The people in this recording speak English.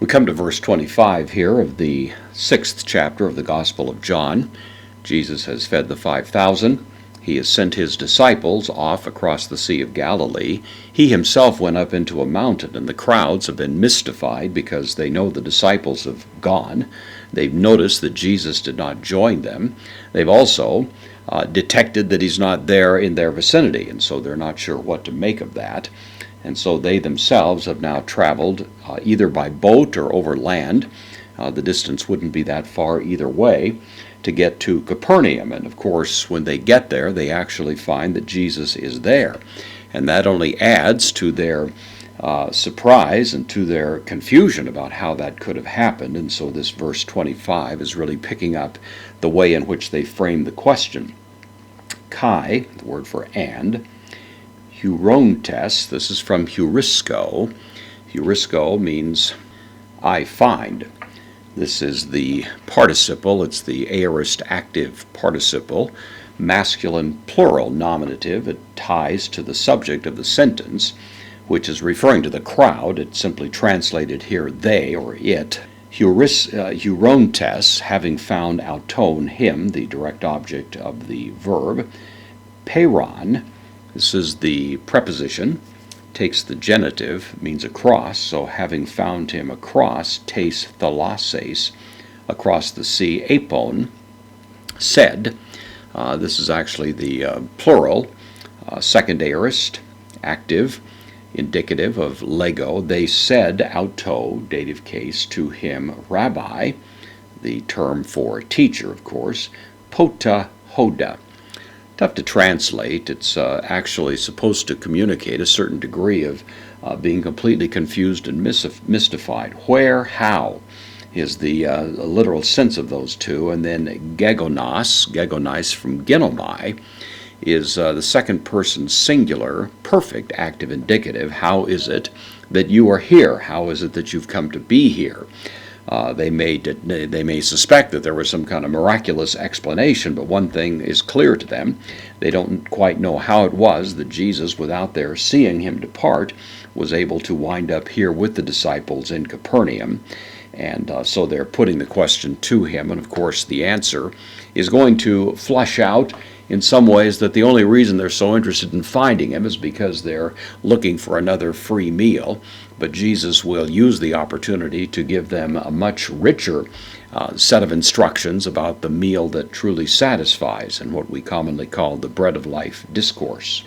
We come to verse 25 here of the 6th chapter of the Gospel of John. Jesus has fed the 5,000. He has sent his disciples off across the Sea of Galilee. He himself went up into a mountain, and the crowds have been mystified because they know the disciples have gone. They've noticed that Jesus did not join them. They've also detected that he's not there in their vicinity, and so they're not sure what to make of that. And so they themselves have now traveled either by boat or over land. The distance wouldn't be that far either way to get to Capernaum. And of course, when they get there, they actually find that Jesus is there. And that only adds to their surprise and to their confusion about how that could have happened. And so this verse 25 is really picking up the way in which they frame the question. Kai, the word for and, heurontes, this is from heurisko. Heurisko means I find. This is the participle, it's the aorist active participle, masculine plural nominative. It ties to the subject of the sentence, which is referring to the crowd. It's simply translated here they or it. Heurontes, having found auton, him, the direct object of the verb. Peiron, this is the preposition, takes the genitive, means across, so having found him across, tes thalasses, across the sea. Apon, said, this is actually the plural, second aorist, active, indicative of lego. They said, auto, dative case, to him, rabbi, the term for teacher, of course, pota hoda. Tough to translate. It's actually supposed to communicate a certain degree of being completely confused and mystified. Where, how, is the literal sense of those two. And then gegonis from genomai, is the second person singular, perfect active indicative. How is it that you are here? How is it that you've come to be here? They may suspect that there was some kind of miraculous explanation, but one thing is clear to them. They don't quite know how it was that Jesus, without their seeing him depart, was able to wind up here with the disciples in Capernaum. And so they're putting the question to him, and of course the answer is going to flush out in some ways that the only reason they're so interested in finding him is because they're looking for another free meal. But Jesus will use the opportunity to give them a much richer set of instructions about the meal that truly satisfies, and what we commonly call the bread of life discourse.